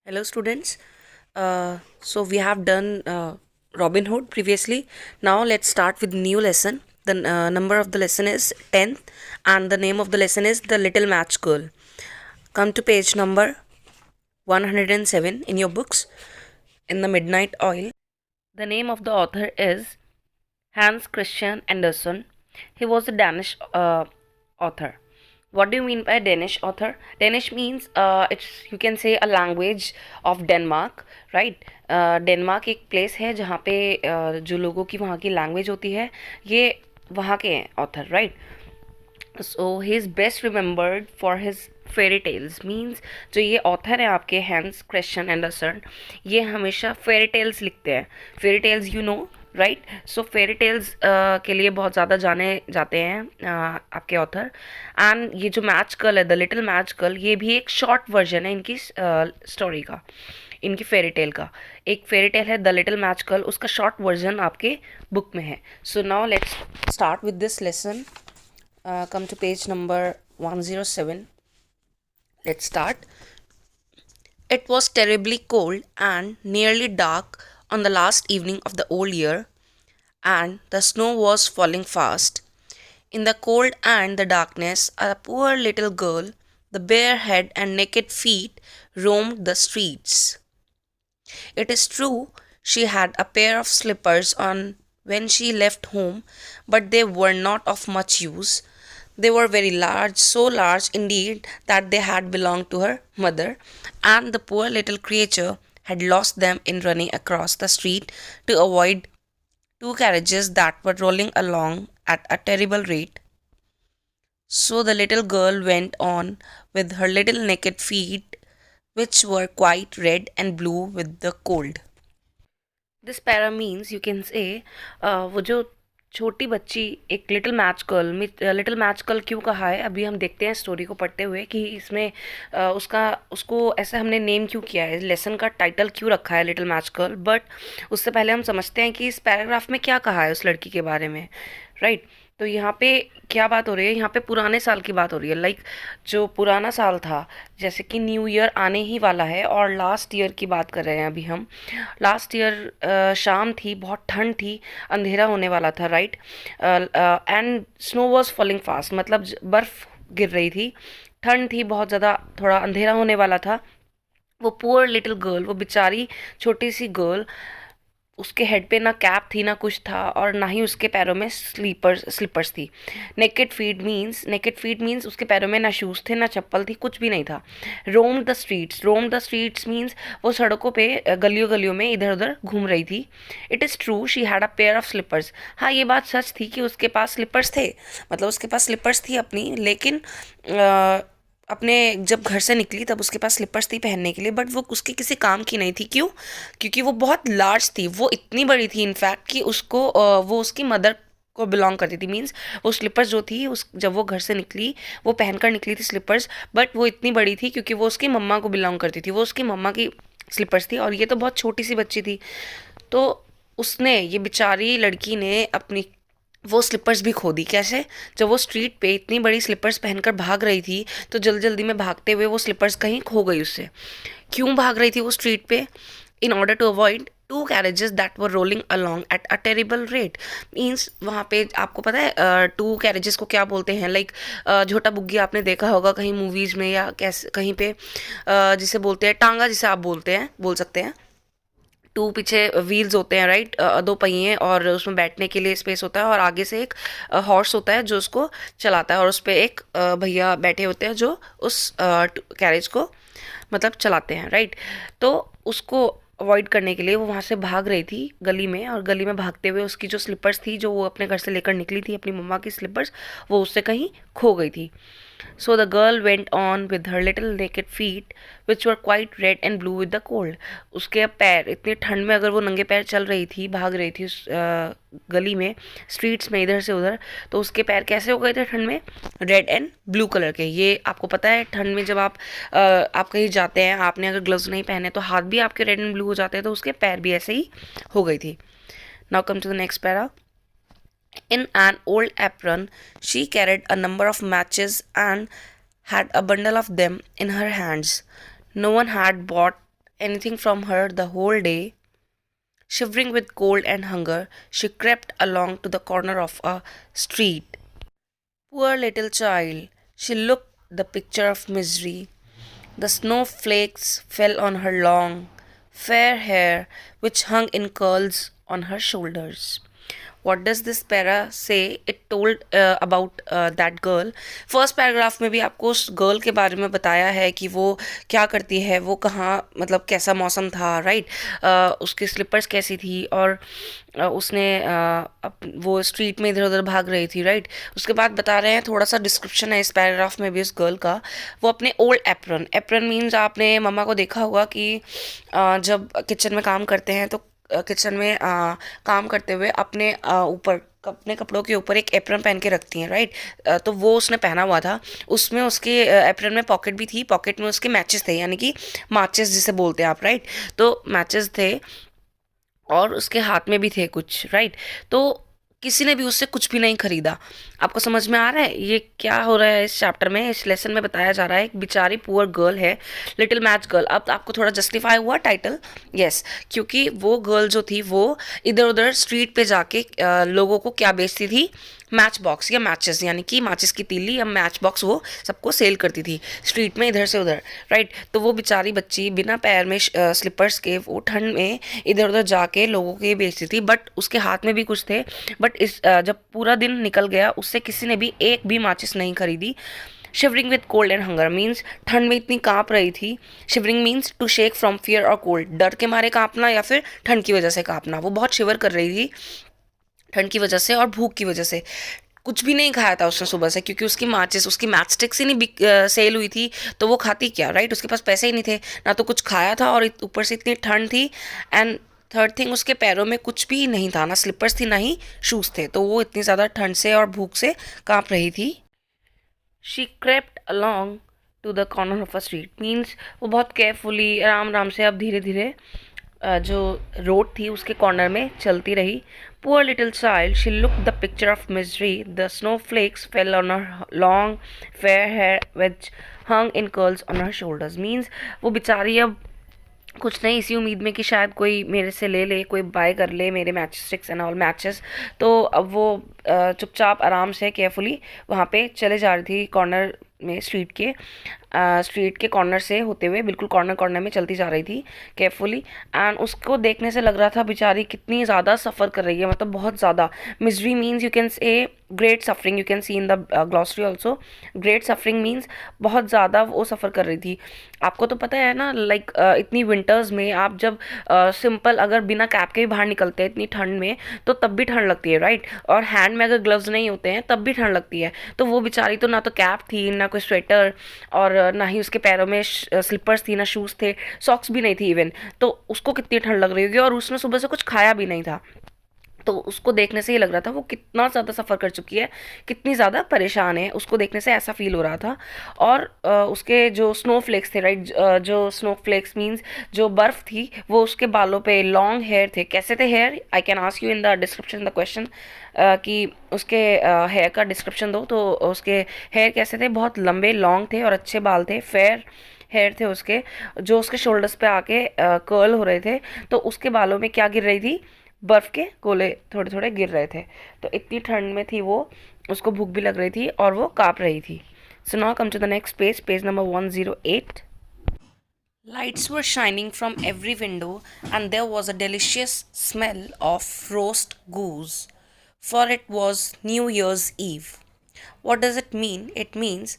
Hello, students. So we have done Robin Hood previously. Now let's start with new lesson. The number of the lesson is 10th, and the name of the lesson is The Little Match Girl. Come to page number 107 in your books in the Midnight Oil. The name of the author is Hans Christian Andersen. He was a Danish author. What do you mean by Danish author? Danish means it's you can say a language of Denmark, right? Denmark एक place है जहाँ पे जो लोगों की वहाँ की language होती है ये वहाँ के हैं author, right? So he is best remembered for his fairy tales means जो ये ऑथर है आपके हैंस क्रिश्चियन एंडरसन, ये हमेशा फेरी टेल्स लिखते हैं. Fairy tales you know, right? So fairy tales के लिए बहुत ज़्यादा जाने जाते हैं आपके ऑथर. एंड ये जो मैच गर्ल है, द लिटिल मैच गर्ल, ये भी एक शॉर्ट वर्जन है इनकी स्टोरी का, इनकी फेरी टेल का. एक फेरी टेल है द लिटिल मैच गर्ल, उसका शॉर्ट वर्जन आपके बुक में है. So now let's start with this lesson. Come to page number 107. Let's start. It was terribly cold and nearly dark on the last evening of the old year, and the snow was falling fast. In the cold and the darkness, a poor little girl, the bare head and naked feet, roamed the streets. It is true she had a pair of slippers on when she left home, but they were not of much use. They were very large, so large indeed that they had belonged to her mother, and the poor little creature had lost them in running across the street to avoid two carriages that were rolling along at a terrible rate. So the little girl went on with her little naked feet, which were quite red and blue with the cold. This para means you can say वो जो छोटी बच्ची, एक little match girl, little match girl क्यों कहा है अभी हम देखते हैं स्टोरी को पढ़ते हुए कि इसमें उसको ऐसा हमने नेम क्यों किया है, लेसन का टाइटल क्यों रखा है लिटिल मैच गर्ल. बट उससे पहले हम समझते हैं कि इस पैराग्राफ में क्या कहा है उस लड़की के बारे में, राइट? तो यहाँ पे क्या बात हो रही है, यहाँ पे पुराने साल की बात हो रही है. लाइक जो पुराना साल था, जैसे कि न्यू ईयर आने ही वाला है और लास्ट ईयर की बात कर रहे हैं अभी हम. लास्ट ईयर शाम थी, बहुत ठंड थी, अंधेरा होने वाला था, right? And snow was falling fast, मतलब बर्फ़ गिर रही थी, ठंड थी बहुत ज़्यादा, थोड़ा अंधेरा होने वाला था. वो पुअर लिटिल गर्ल, वो बेचारी छोटी सी गर्ल, उसके हेड पे ना कैप थी ना कुछ था, और ना ही उसके पैरों में स्लीपर्स थी. नेकेड फीट मीन्स उसके पैरों में ना शूज़ थे ना चप्पल थी, कुछ भी नहीं था. रोम्ड द स्ट्रीट्स मीन्स वो सड़कों पे गलियों गलियों में इधर उधर घूम रही थी. It is true she had a pair of slippers. हाँ, ये बात सच थी कि उसके पास स्लीपर्स थे, मतलब उसके पास स्लीपर्स थी अपनी, लेकिन अपने जब घर से निकली तब उसके पास स्लीपर्स थी पहनने के लिए, बट वो उसके किसी काम की नहीं थी. क्यों? क्योंकि वो बहुत लार्ज थी, वो इतनी बड़ी थी इनफैक्ट कि उसको वो उसकी मदर को बिलोंग करती थी. मीन्स वो स्लीपर्स जो थी, उस जब वो घर से निकली वो पहनकर निकली थी स्लीपर्स, बट वो इतनी बड़ी थी क्योंकि वो उसकी मम्मा को बिलोंग करती थी, वो उसकी मम्मा की स्लीपर्स थी. और ये तो बहुत छोटी सी बच्ची थी, तो उसने, ये बेचारी लड़की ने अपनी वो स्लीपर्स भी खो दी. कैसे? जब वो स्ट्रीट पे इतनी बड़ी स्लीपर्स पहनकर भाग रही थी, तो जल्दी जल्दी में भागते हुए वो स्लीपर्स कहीं खो गई उससे. क्यों भाग रही थी वो स्ट्रीट पे? In order to avoid two carriages that were rolling along at a terrible rate. Means वहाँ पे आपको पता है टू कैरेजेस को क्या बोलते हैं? लाइक झोटा बुग्गी आपने देखा होगा कहीं मूवीज़ में या कैसे कहीं पे, जिसे बोलते हैं टांगा, जिसे आप बोल सकते हैं. टू पीछे व्हील्स होते हैं, राइट? दो पहिए, और उसमें बैठने के लिए स्पेस होता है, और आगे से एक हॉर्स होता है जो उसको चलाता है, और उस पर एक भैया बैठे होते हैं जो उस कैरेज को मतलब चलाते हैं, राइट? तो उसको अवॉइड करने के लिए वो वहाँ से भाग रही थी गली में, और गली में भागते हुए उसकी जो स्लीपर्स थी, जो वो अपने घर से लेकर निकली थी अपनी मम्मा की स्लीपर्स, वो उससे कहीं खो गई थी. So the girl went on with her little naked feet, which were quite red and blue with the cold. उसके पैर इतनी ठंड में, अगर वो नंगे पैर चल रही थी, भाग रही थी उस गली में, स्ट्रीट्स में इधर से उधर, तो उसके पैर कैसे हो गए थे ठंड में? रेड एंड ब्लू कलर के. ये आपको पता है ठंड में जब आप कहीं जाते हैं, आपने अगर ग्लव्स नहीं पहने तो हाथ भी आपके रेड एंड ब्लू हो जाते हैं, तो उसके पैर भी ऐसे ही हो गई थी. Now come to the next para. In an old apron, she carried a number of matches and had a bundle of them in her hands. No one had bought anything from her the whole day. Shivering with cold and hunger, she crept along to the corner of a street. Poor little child, she looked the picture of misery. The snowflakes fell on her long, fair hair, which hung in curls on her shoulders. What does this para say? It told about that girl. First paragraph में भी आपको उस girl के बारे में बताया है कि वो क्या करती है, वो कहाँ, मतलब कैसा मौसम था, राइट, उसकी स्लीपर्स कैसी थी, और उसने वो स्ट्रीट में इधर उधर भाग रही थी, राइट. उसके बाद बता रहे हैं, थोड़ा सा डिस्क्रिप्शन है इस पैराग्राफ में भी उस गर्ल का. वो अपने ओल्ड एप्रन, एप्रन मीन्स आपने मम्मा को देखा होगा कि जब किचन में काम करते हैं तो किचन में काम करते हुए अपने ऊपर अपने कपड़ों के ऊपर एक एप्रन पहन के रखती हैं, राइट. तो वो उसने पहना हुआ था. उसमें उसके एप्रन में पॉकेट भी थी, पॉकेट में उसके मैचेस थे, यानी कि माचिस जिसे बोलते हैं आप, राइट. तो मैचेस थे और उसके हाथ में भी थे कुछ, राइट. तो किसी ने भी उससे कुछ भी नहीं खरीदा. आपको समझ में आ रहा है ये क्या हो रहा है इस चैप्टर में, इस लेसन में बताया जा रहा है. एक बेचारी पुअर गर्ल है, लिटिल मैच गर्ल. अब आपको थोड़ा जस्टिफाई हुआ टाइटल, यस, क्योंकि वो गर्ल जो थी वो इधर उधर स्ट्रीट पे जाके लोगों को क्या बेचती थी, मैच बॉक्स या मैचेस, यानी कि माचिस की तीली या मैच बॉक्स वो सबको सेल करती थी स्ट्रीट में इधर से उधर, राइट. तो वो बेचारी बच्ची बिना पैर में स्लीपर्स के वो ठंड में इधर उधर जाके लोगों को ये बेचती थी. बट उसके हाथ में भी कुछ थे. बट इस जब पूरा दिन निकल गया उससे किसी ने भी एक भी माचिस नहीं खरीदी. Shivering with cold and hunger means ठंड में इतनी कांप रही थी. Shivering means to shake from fear और कोल्ड, डर के मारे कांपना या फिर ठंड की वजह से कांपना. वो बहुत शिवर कर रही थी ठंड की वजह से और भूख की वजह से. कुछ भी नहीं खाया था उसने सुबह से, क्योंकि उसकी माचिस, उसकी मैच स्टिक्स ही नहीं सेल हुई थी. तो वो खाती क्या, राइट. उसके पास पैसे ही नहीं थे, ना तो कुछ खाया था, और ऊपर से इतनी ठंड थी. एंड थर्ड थिंग, उसके पैरों में कुछ भी नहीं था, ना स्लिपर्स थी ना ही शूज़ थे. तो वो इतनी ज़्यादा ठंड से और भूख से कांप रही थी. She crept along to the corner of a street means वो बहुत केयरफुली आराम आराम से अब धीरे धीरे जो रोड थी उसके कॉर्नर में चलती रही. Poor little child, she look the picture of misery. The snow flakes fell on her long fair hair which hung in curls on her shoulders means वो बेचारी अब कुछ नहीं, इसी उम्मीद में कि शायद कोई मेरे से ले ले, कोई बाय कर ले मेरे match sticks and all matches. तो अब वो चुपचाप आराम से केयरफुली वहाँ पे चले जा रही थी कॉर्नर में, स्ट्रीट के कॉर्नर से होते हुए बिल्कुल कॉर्नर कॉर्नर में चलती जा रही थी केयरफुली. एंड उसको देखने से लग रहा था बेचारी कितनी ज़्यादा सफ़र कर रही है, मतलब बहुत ज़्यादा. Misery means you can say great suffering, you can see in the glossary also. Great suffering means बहुत ज़्यादा वो सफ़र कर रही थी. आपको तो पता है ना, लाइक इतनी विंटर्स में आप जब सिंपल अगर बिना कैप के भी बाहर निकलते हैं इतनी ठंड में, तो तब भी ठंड लगती है, राइट. और हैंड में अगर ग्लव्स नहीं होते हैं तब भी ठंड लगती है. तो वो बेचारी तो ना तो कैप थी, ना कोई स्वेटर, और ना ही उसके पैरों में स्लीपर्स थी, ना शूज़ थे, सॉक्स भी नहीं थी इवन. तो उसको कितनी ठंड लग रही होगी, और उसने सुबह से कुछ खाया भी नहीं था. तो उसको देखने से ये लग रहा था वो कितना ज़्यादा सफ़र कर चुकी है, कितनी ज़्यादा परेशान है. उसको देखने से ऐसा फील हो रहा था. और उसके जो स्नो फ्लेक्स थे, राइट, जो स्नो फ्लेक्स मीन्स जो बर्फ़ थी वो उसके बालों पे लॉन्ग हेयर थे. कैसे थे hair, I can ask you in the description the question कि उसके हेयर का डिस्क्रिप्शन दो. तो उसके हेयर कैसे थे, बहुत लंबे लॉन्ग थे और अच्छे बाल थे, फेयर हेयर थे उसके, जो उसके शोल्डर्स पे आके कर्ल हो रहे थे. तो उसके बालों में क्या गिर रही थी, बर्फ़ के गोले थोड़े थोड़े गिर रहे थे. तो इतनी ठंड में थी वो, उसको भूख भी लग रही थी और वो काँप रही थी. So now come to the next page, page number 108. Lights were shining from every window, and there was a delicious smell of roast goose, for it was New Year's Eve. What does it mean? It means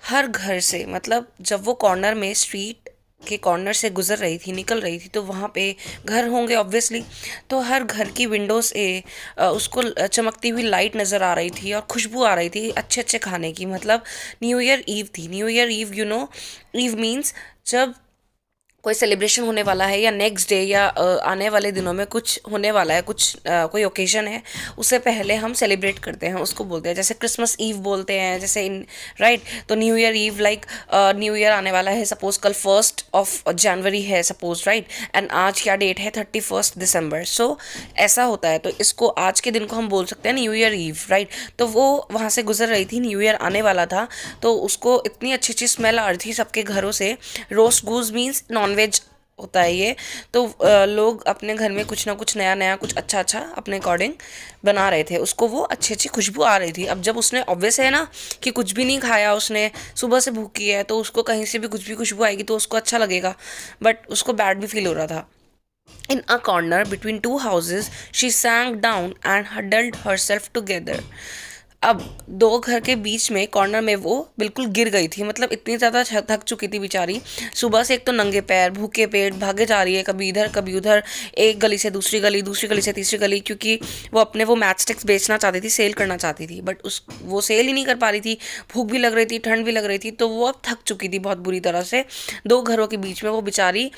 हर घर से, मतलब जब वो corner में street के corner से गुजर रही थी, निकल रही थी, तो वहाँ पे घर होंगे ऑब्वियसली. तो हर घर की विंडो से उसको चमकती हुई लाइट नज़र आ रही थी और खुशबू आ रही थी अच्छे अच्छे खाने की. मतलब न्यू ईयर ईव थी. New year eve, you know, eve means जब कोई सेलिब्रेशन होने वाला है या नेक्स्ट डे या आने वाले दिनों में कुछ होने वाला है, कुछ कोई ओकेजन है, उससे पहले हम सेलिब्रेट करते हैं, उसको बोलते हैं. जैसे क्रिसमस ईव बोलते हैं, जैसे इन, राइट. तो new year eve, like new year आने वाला है, सपोज कल 1 जनवरी है सपोज, राइट. एंड आज क्या डेट है, 31 दिसंबर. सो ऐसा होता है. तो इसको आज के दिन को हम बोल सकते हैं न्यू ईयर ईव, राइट. तो वो वहाँ से गुजर रही थी, न्यू ईयर आने वाला था, तो उसको इतनी अच्छी अच्छी स्मेल आ रही थी सबके घरों से. रोस्ट गूज मीन्स नॉनवेज होता है ये। तो लोग अपने घर में कुछ ना कुछ नया नया, कुछ अच्छा अच्छा अपने अकॉर्डिंग बना रहे थे, उसको वो अच्छी अच्छी खुशबू आ रही थी। अब जब उसने, ऑब्वियस है ना कि कुछ भी नहीं खाया उसने, सुबह से भूखी है, तो उसको कहीं से भी कुछ भी खुशबू आएगी तो उसको अच्छा लगेगा, बट उसको बैड भी फील हो रहा था। In a corner between two houses, she sank down and huddled herself together. अब दो घर के बीच में कॉर्नर में वो बिल्कुल गिर गई थी, मतलब इतनी ज़्यादा थक चुकी थी बेचारी। सुबह से एक तो नंगे पैर, भूखे पेट भागे जा रही है, कभी इधर कभी उधर, एक गली से दूसरी गली, दूसरी गली से तीसरी गली, क्योंकि वो अपने वो मैच स्टिक्स बेचना चाहती थी, सेल करना चाहती थी, बट उस वो सेल ही नहीं कर पा रही थी। भूख भी लग रही थी, ठंड भी लग रही थी, तो वो अब थक चुकी थी बहुत बुरी तरह से। दो घरों के बीच में वो बेचारी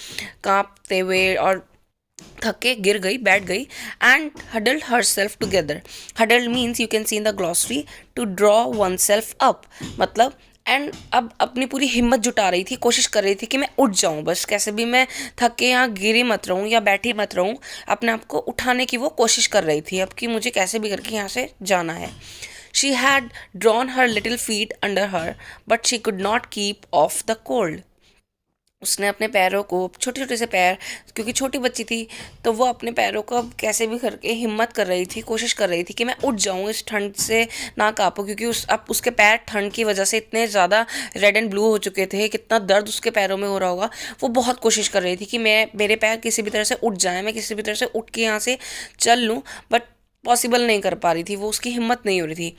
कांपते हुए और थक के गिर गई, बैठ गई, and huddled herself together. Huddled means, you can see in the glossary, to draw oneself up, मतलब एंड अब अपनी पूरी हिम्मत जुटा रही थी, कोशिश कर रही थी कि मैं उठ जाऊं, बस कैसे भी मैं थक के यहाँ गिरी मत रहूं या बैठी मत रहूं, अपने आप को उठाने की वो कोशिश कर रही थी अब कि मुझे कैसे भी करके यहाँ से जाना है। She had drawn her little feet under her, but she could not keep of the cold. उसने अपने पैरों को, छोटे छोटे से पैर, क्योंकि छोटी बच्ची थी, तो वो अपने पैरों को अब कैसे भी करके हिम्मत कर रही थी, कोशिश कर रही थी कि मैं उठ जाऊं, इस ठंड से ना कांपूं, क्योंकि अब उसके पैर ठंड की वजह से इतने ज़्यादा रेड एंड ब्लू हो चुके थे, कितना दर्द उसके पैरों में हो रहा होगा। वो बहुत कोशिश कर रही थी कि मेरे पैर किसी भी तरह से उठ जाएँ, मैं किसी भी तरह से उठ के यहाँ से चल लूँ, बट पॉसिबल नहीं कर पा रही थी, वो उसकी हिम्मत नहीं हो रही थी।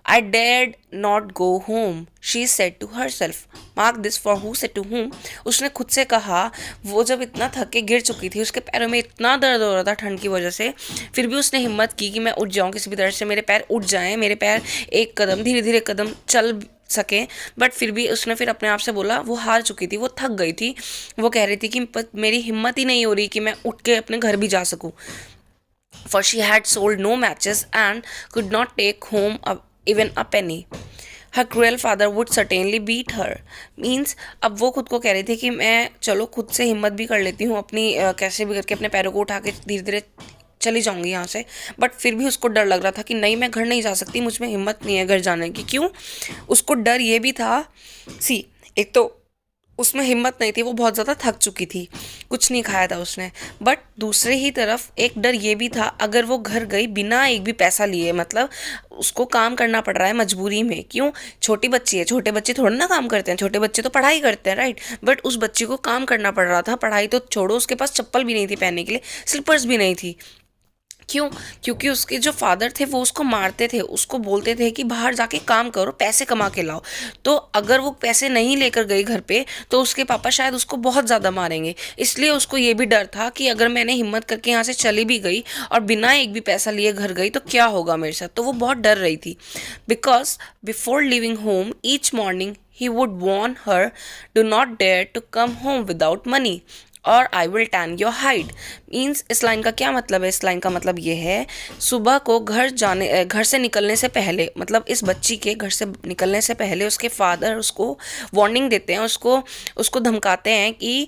I dared not go home, she said to herself. Mark this, for who said to whom. उसने खुद से कहा। वो जब इतना थक के गिर चुकी थी, उसके पैरों में इतना दर्द हो रहा था ठंड की वजह से, फिर भी उसने हिम्मत की कि मैं उठ जाऊँ, किसी भी तरह से मेरे पैर उठ जाएं, मेरे पैर एक कदम, धीरे धीरे कदम चल सके। बट फिर भी उसने फिर अपने आप से बोला, वो हार चुकी थी, वो थक गई थी, वो कह रही थी कि मेरी हिम्मत ही नहीं हो रही कि मैं उठ के अपने घर भी जा सकूँ। For she had sold no matches and could not take home even a penny. Her cruel father would certainly beat her. Means अब वो खुद को कह रही थी कि मैं चलो खुद से हिम्मत भी कर लेती हूँ अपनी, कैसे भी करके अपने पैरों को उठा के धीरे धीरे चली जाऊंगी यहाँ से, बट फिर भी उसको डर लग रहा था कि नहीं, मैं घर नहीं जा सकती, मुझ में हिम्मत नहीं है घर जाने की। क्यों? उसको डर ये भी था, सी, एक तो उसमें हिम्मत नहीं थी, वो बहुत ज़्यादा थक चुकी थी, कुछ नहीं खाया था उसने, बट दूसरे ही तरफ एक डर ये भी था, अगर वो घर गई बिना एक भी पैसा लिए, मतलब उसको काम करना पड़ रहा है मजबूरी में। क्यों? छोटी बच्ची है, छोटे बच्चे थोड़ा ना काम करते हैं, छोटे बच्चे तो पढ़ाई करते हैं, राइट, बट उस बच्ची को काम करना पड़ रहा था। पढ़ाई तो छोड़ो, उसके पास चप्पल भी नहीं थी पहनने के लिए, स्लीपर्स भी नहीं थी। क्यों? क्योंकि उसके जो फादर थे वो उसको मारते थे, उसको बोलते थे कि बाहर जाके काम करो, पैसे कमा के लाओ। तो अगर वो पैसे नहीं लेकर गई घर पे, तो उसके पापा शायद उसको बहुत ज़्यादा मारेंगे। इसलिए उसको ये भी डर था कि अगर मैंने हिम्मत करके यहाँ से चली भी गई और बिना एक भी पैसा लिए घर गई तो क्या होगा मेरे साथ। तो वो बहुत डर रही थी। Because before leaving home each morning he would warn her, do not dare to come home without money और I will tan your hide. Means इस लाइन का क्या मतलब है? इस लाइन का मतलब ये है, सुबह को घर से निकलने से पहले, मतलब इस बच्ची के घर से निकलने से पहले उसके फादर उसको वार्निंग देते हैं, उसको धमकाते हैं कि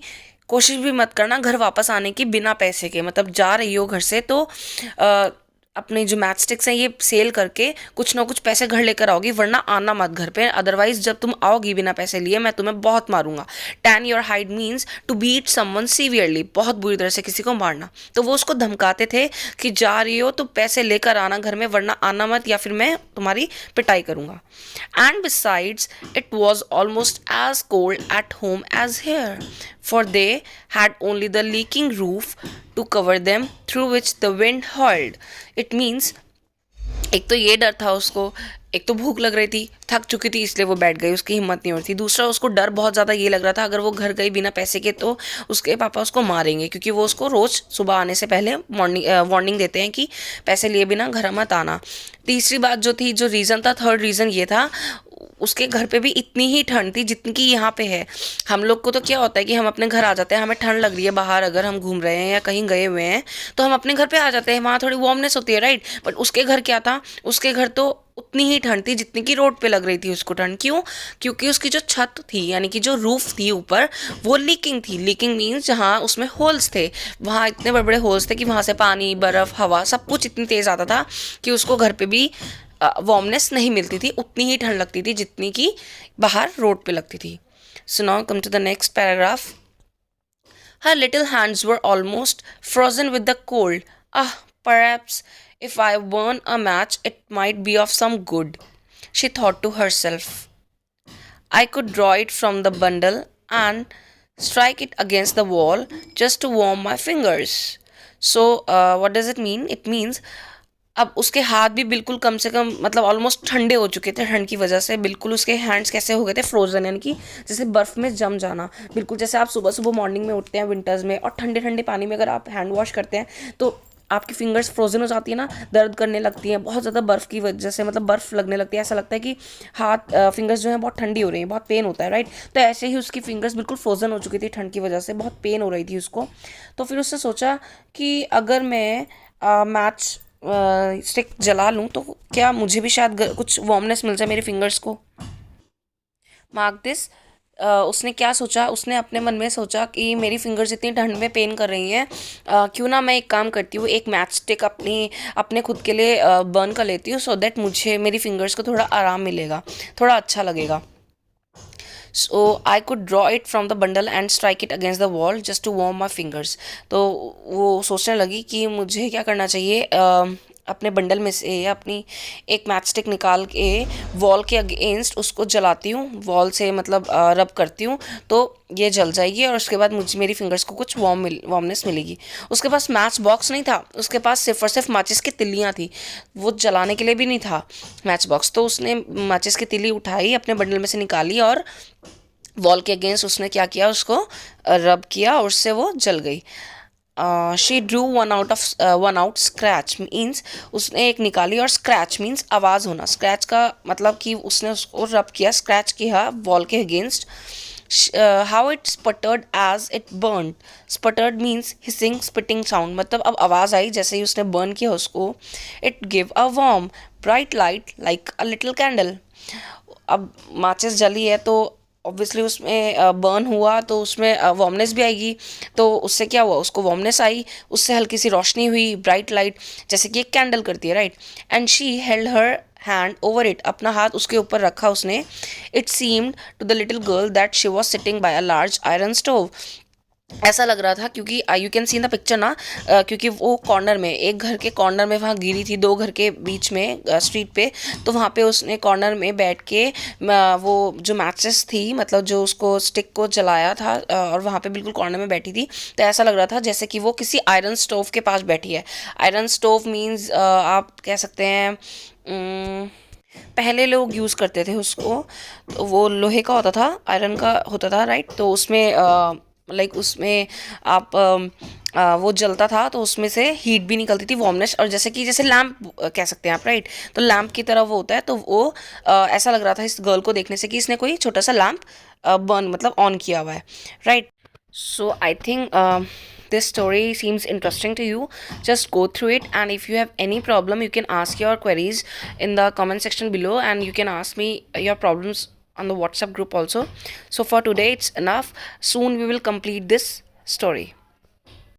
कोशिश भी मत करना घर वापस आने की बिना पैसे के, मतलब जा रही हो घर से तो अपने जो मैच स्टिक्स हैं ये सेल करके कुछ ना कुछ पैसे घर लेकर आओगी, वरना आना मत घर पे, अदरवाइज जब तुम आओगी बिना पैसे लिए मैं तुम्हें बहुत मारूंगा। Tan your hide means to beat someone severely, बहुत बुरी तरह से किसी को मारना। तो वो उसको धमकाते थे कि जा रही हो तो पैसे लेकर आना घर में, वरना आना मत या फिर मैं तुम्हारी पिटाई करूंगा। And besides it was almost as cold at home as here, for they had only the leaking roof to cover them, through which the wind hurled. It means, एक तो ये डर था उसको, एक तो भूख लग रही थी, थक चुकी थी इसलिए वो बैठ गई, उसकी हिम्मत नहीं हो रही थी। दूसरा, उसको डर बहुत ज़्यादा ये लग रहा था अगर वो घर गई बिना पैसे के तो उसके पापा उसको मारेंगे, क्योंकि वो उसको रोज़ सुबह आने से पहले वार्निंग देते हैं कि पैसे लिए बिना घर मत आना। तीसरी बात जो थी, जो रीज़न था, थर्ड रीज़न ये था, उसके घर पे भी इतनी ही ठंड थी जितनी कि यहाँ पे है। हम लोग को तो क्या होता है कि हम अपने घर आ जाते हैं, हमें ठंड लग रही है बाहर, अगर हम घूम रहे हैं या कहीं गए हुए हैं तो हम अपने घर पे आ जाते हैं, वहाँ थोड़ी वार्मनेस होती है, राइट। बट उसके घर क्या था, उसके घर तो उतनी ही ठंड थी जितनी कि रोड पे लग रही थी उसको ठंड। क्यों? क्योंकि उसकी जो छत थी, यानी कि जो रूफ थी ऊपर, वो लीकिंग थी। लीकिंग मीन्स जहाँ उसमें होल्स थे, वहाँ इतने बड़े बड़े होल्स थे कि वहाँ से पानी, बर्फ़, हवा सब कुछ इतनी तेज़ आता था कि उसको घर पे भी वार्मनेस नहीं मिलती थी, उतनी ही ठंड लगती थी जितनी कि बाहर रोड पे लगती थी। So now come to the next paragraph. Her little hands were almost frozen with the cold. Ah, perhaps if I burn a match, it might be of some good, she thought to herself. I could draw it from the bundle and strike it against the wall just to warm my fingers. So, what does it mean? It means अब उसके हाथ भी बिल्कुल कम से कम मतलब almost ठंडे हो चुके थे ठंड की वजह से बिल्कुल उसके हैंड्स कैसे हो गए थे फ्रोजन यानी कि जैसे बर्फ़ में जम जाना बिल्कुल जैसे आप सुबह सुबह मॉर्निंग में उठते हैं विंटर्स में और ठंडे ठंडे पानी में अगर आप हैंड वॉश करते हैं तो आपकी फिंगर्स फ्रोजन हो जाती है ना दर्द करने लगती हैं बहुत ज़्यादा बर्फ़ की वजह से मतलब बर्फ़ लगने लगती है ऐसा लगता है कि हाथ फिंगर्स जो हैं बहुत ठंडी हो रही हैं बहुत पेन होता है राइट तो ऐसे ही उसकी फिंगर्स बिल्कुल फ्रोजन हो चुकी थी ठंड की वजह से बहुत पेन हो रही थी उसको तो फिर उसने सोचा कि अगर मैं मैच स्टिक जला लूँ तो क्या मुझे भी शायद कुछ वार्मनेस मिल जाए मेरे फिंगर्स को मार्क दिस उसने क्या सोचा उसने अपने मन में सोचा कि मेरी फिंगर्स इतनी ठंड में पेन कर रही हैं क्यों ना मैं एक काम करती हूँ एक मैच स्टिक अपने खुद के लिए बर्न कर लेती हूँ सो दैट मुझे मेरी फिंगर्स को थोड़ा आराम मिलेगा थोड़ा अच्छा लगेगा so I could draw it from the bundle and strike it against the wall just to warm my fingers तो वो सोचने लगी कि मुझे क्या करना चाहिए अपने बंडल में से अपनी एक मैच स्टिक निकाल के वॉल के अगेंस्ट उसको जलाती हूँ वॉल से मतलब रब करती हूँ तो ये जल जाएगी और उसके बाद मुझे मेरी फिंगर्स को कुछ वार्मनेस मिलेगी उसके पास मैच बॉक्स नहीं था उसके पास सिर्फ और सिर्फ माचिस की तिल्लियाँ थी वो जलाने के लिए भी नहीं था मैच बॉक्स तो उसने माचिस की तिल्ली उठाई अपने बंडल में से निकाली और वॉल के अगेंस्ट उसने क्या किया उसको रब किया और उससे वो जल गई she Drew one out scratch means उसने एक निकाली और स्क्रैच मीन्स आवाज़ होना स्क्रैच का मतलब कि उसने उसको रब किया स्क्रैच किया वॉल के against how it sputtered as it burn sputtered means hissing spitting sound मतलब अब आवाज़ आई जैसे ही उसने बर्न किया उसको it give a warm bright light like a little candle अब माचिस जली है तो ऑब्वियसली उसमें बर्न हुआ तो उसमें वार्मनेस भी आएगी तो उससे क्या हुआ उसको वार्मनेस आई उससे हल्की सी रोशनी हुई ब्राइट लाइट जैसे कि एक कैंडल करती है right and she held her hand over it अपना हाथ उसके ऊपर रखा उसने it seemed to the little girl that she was sitting by a large iron stove ऐसा लग रहा था क्योंकि you can see in the picture ना क्योंकि वो कॉर्नर में एक घर के कॉर्नर में वहाँ गिरी थी दो घर के बीच में स्ट्रीट पे तो वहाँ पे उसने कॉर्नर में बैठ के वो जो मैचेस थी मतलब जो उसको स्टिक को जलाया था और वहाँ पे बिल्कुल कॉर्नर में बैठी थी तो ऐसा लग रहा था जैसे कि वो किसी आयरन स्टोव के पास बैठी है आयरन स्टोव मीन्स आप कह सकते हैं पहले लोग यूज़ करते थे उसको तो वो लोहे का होता था आयरन का होता था राइट तो उसमें लाइक उसमें आप वो जलता था तो उसमें से हीट भी निकलती थी वार्मनेस और जैसे कि जैसे लैम्प कह सकते हैं आप राइट तो लैम्प की तरह वो होता है तो वो ऐसा लग रहा था इस गर्ल को देखने से कि इसने कोई छोटा सा लैम्प बर्न मतलब ऑन किया हुआ है right so I think this story seems interesting to you just go through it and if you have any problem you can ask your queries in the comment section below and you can ask me your problems on the WhatsApp group also so for today it's enough soon we will complete this story